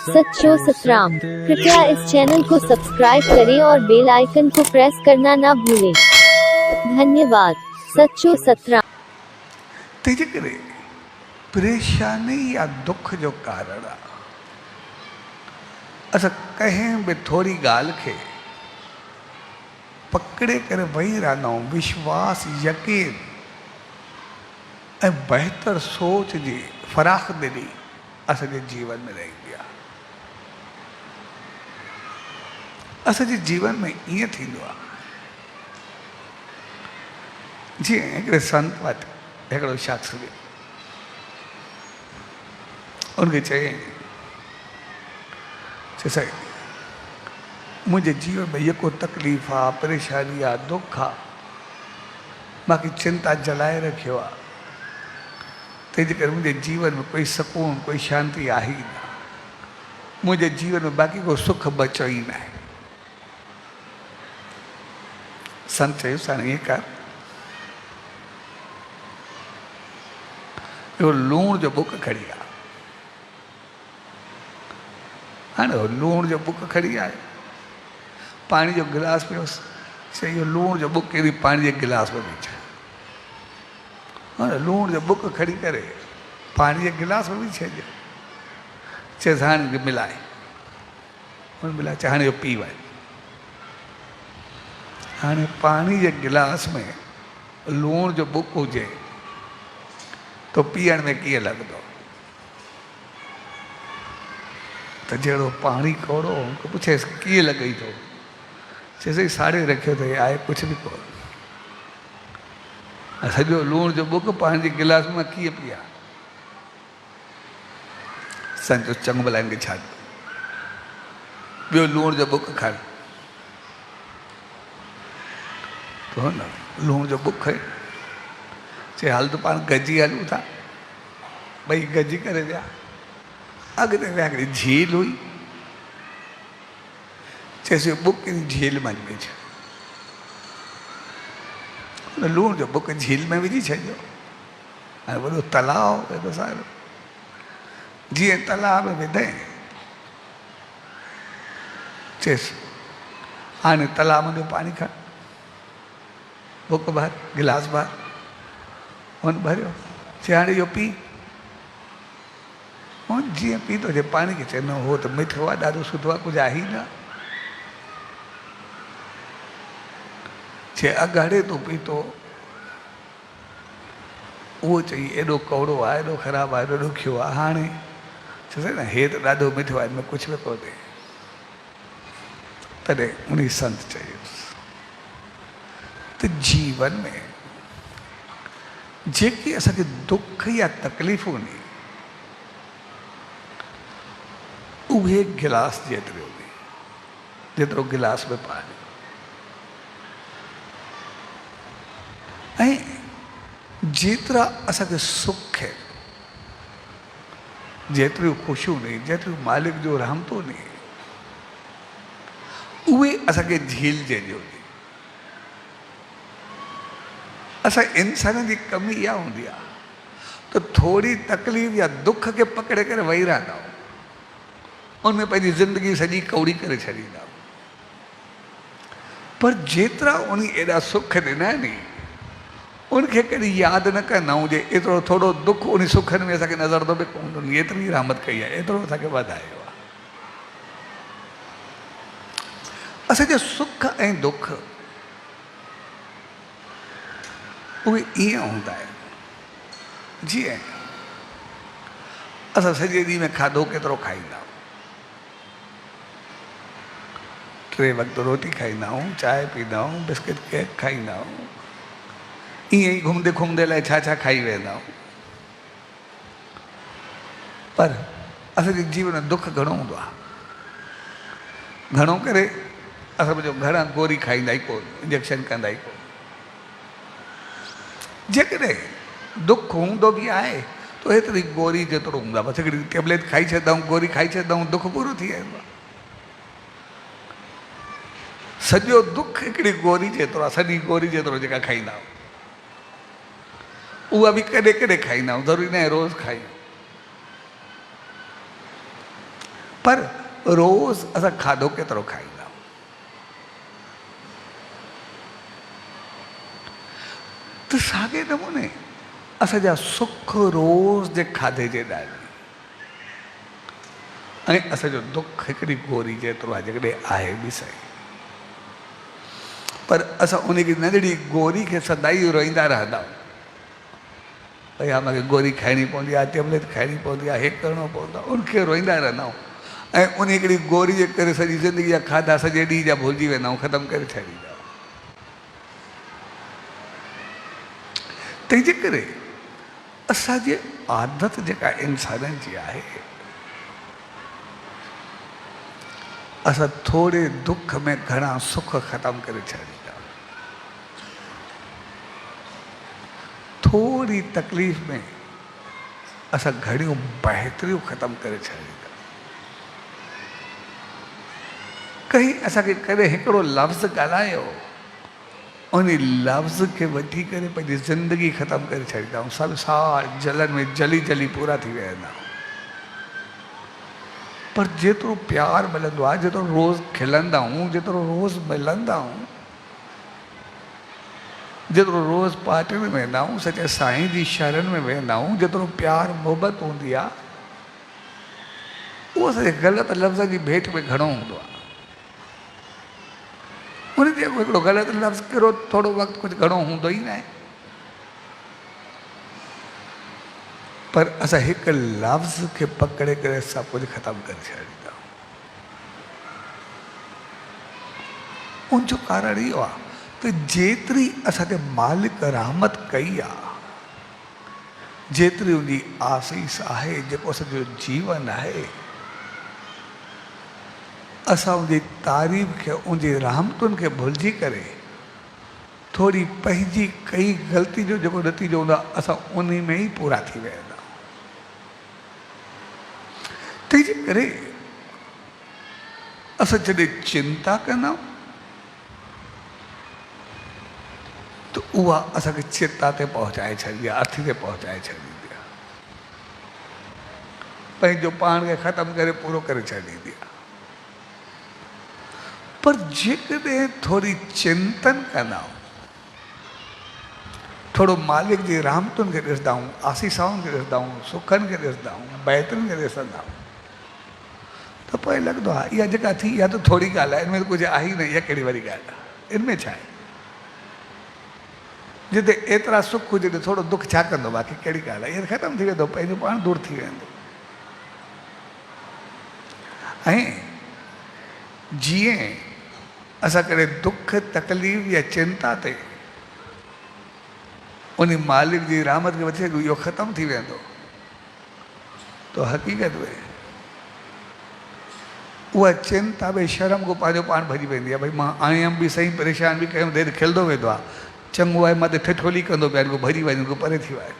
सच्चो सतराम। कृपया इस चैनल को सब्सक्राइब करें और बेल आइकन को प्रेस करना ना भूलें। धन्यवाद। सच्चो सतराम। तेजे करे परेशानी या दुख जो कारण आहे असां कंहिं बि थोरी ॻाल्हि खे पकड़े करे वेही रहंदा आहियूं। विश्वास, यकीन ऐं बहितर सोच जी फराख दिली असांजे जीवन में रहंदी आहे। असांजे जीवन में ईअं थींदो आहे जीअं हिकिड़े संत वटि हिकिड़ो शख़्स हुयो। उनखे चयईं साईं, मुंहिंजे जीवन में जेको तकलीफ़ आहे, परेशानी आहे, दुख आहे, मूंखे चिंता जलाए रखियो आहे। तंहिंजे करे मुंहिंजे जीवन में कोई सुकून, कोई शांती आहे ई न। मुंहिंजे जीवन में बाक़ी को सुख बचो ई न आहे। संत चयुसि, हाणे ईअं कर, इहो लूण जो बुक खणी आ। हाणे लूण जो बुक खणी आयो, पाणी जो गिलास पियोसि, चई इहो लूण जो बुक कहिड़ी पाणी जे गिलास में विझ। हाणे लूण जो बुक खणी करे पाणी जे गिलास में विझी छॾियो। चइसि हाणे मिलाए, हुन मिलाए, चए हाणे इहो पी वञ। हाणे पाणी जे गिलास में लूण जो बुक हुजे तो पीअण में कीअं लॻंदो? त जहिड़ो पाणी कौड़ो, उनखे पुछेसि कीअं लॻई थो? चएसि साड़े रखियो अथई, आहे कुझु बि कोन। सॼो लूण जो बुक पाणी जे गिलास में कीअं पीआ? संत चङो भला हिनखे छा ॾियो, ॿियो लूण जो बुक खण। तो न लूण जो बुक खणी चए हल त पाण गजी हलूं था। ॿई गजी करे विया। अॻिते विया हिकिड़ी झील हुई। चएसि बुक इन झील में विझ। हुन लूण जो बुक झील में विझी छॾियो। हाणे वॾो तलाउ एॾो सारो। जीअं तलाउ में विधई, चएसि हाणे तलाउ में पाणी खण, बुक भर, गिलास भर। हुन भरियो। चए हाणे इहो पी। हुन जीअं पीतो जे पाणी खे, चए न हो त मिठो आहे, ॾाढो सुठो आहे, कुझु आहे ई न। चए अॻाड़े तो पीतो, उहो चई एॾो कौड़ो आहे, एॾो ख़राबु आहे, एॾो ॾुखियो आहे। हाणे चएसि न हे त ॾाढो मिठो आहे, हिनमें कुझु बि कोन्हे। तॾहिं उन संत चयुसि त जीवन में जेके असांखे दुख या तकलीफ़ूं नी, उहे गिलास जेतिरे हुजे, जेतिरो गिलास में पाणी। ऐं जेतिरा असांखे सुख आहिनि, जेतिरियूं ख़ुशियूं नी, जेतिरियूं मालिक जो रहमतो नी, उहे असांखे झील जंहिंजो हुजे। असां इंसाननि जी कमी इहा हूंदी आहे त थोरी तकलीफ़ या दुख खे पकड़े करे वेही रहंदा आहियूं, उनमें पंहिंजी ज़िंदगी सॼी कौड़ी करे छॾींदा आहियूं। पर जेतिरा उन एॾा सुख ॾिना आहिनि, उनखे कॾहिं यादि न कंदा आहियूं जे एतिरो थोरो दुख उन सुखनि में असांखे नज़र थो पए कोन, एतिरी रहमत कई आहे, एतिरो असांखे वधायो आहे। असांजा सुख ऐं दुख उहे ईअं हूंदा आहिनि जीअं असां सॼे ॾींहं में खाधो केतिरो खाईंदा आहियूं। 3 वक़्त रोटी खाईंदा आहियूं, चांहि पीअंदा आहियूं, बिस्किट केक खाईंदा आहियूं। ईअं ई घुमंदे घुमंदे लाइ छा छा खाई वेंदा आहियूं। पर असांजे जीवन में दुख घणो हूंदो आहे। घणो करे असां पंहिंजो घरां गोरी खाईंदा ई कोन, इंजेक्शन कंदा ई कोन। जेकॾहिं दुख हूंदो बि आहे त हेतिरी गोरी जेतिरो हूंदो आहे, बसि हिकिड़ी टेबलेट खाई छॾंदा आहियूं, गोरी खाई छॾंदा आहियूं, दुख पूरो थी वेंदो आहे। सॼो दुख हिकिड़ी गोरी जेतिरो आहे, सॼी गोरी जेतिरो जेका खाईंदा आहियूं, उहा बि कॾहिं कॾहिं खाईंदा आहियूं, ज़रूरी न आहे रोज़ु खायूं। पर रोज़ असां खाधो केतिरो खाईंदा आहियूं? त साॻे नमूने असांजा सुख रोज़ जे खाधे जे ॾाढी ऐं असांजो दुख हिकिड़ी गोरी जेतिरो आहे, जेकॾहिं आहे बि सही, पर असां उन नंढड़ी गोरी खे सदाई रोईंदा रहंदा आहियूं। भई हा मूंखे गोरी खाइणी पवंदी आहे, टेबलेट खाइणी पवंदी आहे, हे करिणो पवंदो आहे, उनखे रोईंदा रहंदा आहियूं ऐं उन हिकिड़ी गोरी जे करे सॼी ज़िंदगी जा खाधा सॼे ॾींहं जा भुलिजी वेंदा आहियूं, ख़तमु करे छॾींदा आहियूं। तंहिंजे करे असांजी आदत जेका इंसाननि जी आहे, असां थोरे दुख में घणा सुख ख़तमु करे छॾींदा आहियूं, थोरी तकलीफ़ में असां घणियूं बहितरियूं ख़तमु करे छॾींदा। कहीं असांखे कॾहिं हिकिड़ो लफ़्ज़ ॻाल्हायो, उन लफ़्ज़ खे वठी करे पंहिंजी ज़िंदगी ख़तमु करे छॾींदा आहियूं, सभु साल जलन में जली जली पूरा थी वेंदा आहियूं। पर जेतिरो प्यार मिलंदो आहे, जेतिरो रोज़ खिलंदा आहियूं, जेतिरो रोज़ मिलंदा आहियूं, जेतिरो रोज़ पार्टियुनि में वेंदा आहियूं, सचे साईं जी शरण में वेंदा आहियूं, जेतिरो प्यार मोहबत हूंदी आहे, उहो असांजे ग़लति लफ़्ज़ जी भेट में घणो हूंदो आहे। उन ते हिकिड़ो ग़लति लफ़्ज़ कहिड़ो थोरो वक़्तु कुझु घणो हूंदो ई न आहे, पर असां हिकु लफ़्ज़ खे पकड़े करे सभु कुझु ख़तमु करे छॾींदा आहियूं। उनजो कारण इहो आहे त जेतिरी असांखे मालिक रहमत कई आहे, जेतिरी उनजी आसीस आहे, जेको असांजो जीवन आहे, असां उनजी तारीफ़ खे, उनजी रहमतुनि खे भुलिजी करे थोरी पंहिंजी कई ग़लती जो जेको नतीजो हूंदो आहे, असां उन में ई पूरा थी वेंदा। तंहिंजे करे असां जॾहिं चिंता कंदा आहियूं त उहा असांखे चिंता ते पहुचाए छॾींदी आहे, अर्थी ते पहुचाए छॾींदी आहे, पंहिंजो पाण खे ख़तमु करे पूरो करे छॾींदी आहे। पर जेकॾहिं थोरी चिंतन कंदा आहियूं, थोरो मालिक जी रहमतुनि खे ॾिसंदा आहियूं, आसीसाउनि खे ॾिसंदा आहियूं, सुखनि खे ॾिसंदा आहियूं, बहितरियुनि खे ॾिसंदा आहियूं, त पोइ लॻंदो आहे इहा जेका थी इहा त थोरी ॻाल्हि आहे, इनमें कुझु आहे ई न, इहा कहिड़ी वॾी ॻाल्हि आहे, इनमें छा आहे? जिते एतिरा सुख हुजे त थोरो दुख छा कंदो, बाक़ी कहिड़ी ॻाल्हि आहे, इहा ख़तमु थी वेंदो, पंहिंजो पाण दूरि थी वेंदो। ऐं जीअं असां कॾहिं दुख तकलीफ़ या चिंता ते उन मालिक जी रहमत खे वठी इहो ख़तमु थी वेंदो, तो हक़ीक़त में उहा चिंता बि शर्म को पंहिंजो पाण भॼी वेंदी आहे। भई मां आहियां बि सही, परेशान बि कयूं, देरि खिलंदो वेंदो आहे, चङो आहे मां त ठिठोली कंदो पिया, भॼी वञो, परे थी वियो आहे।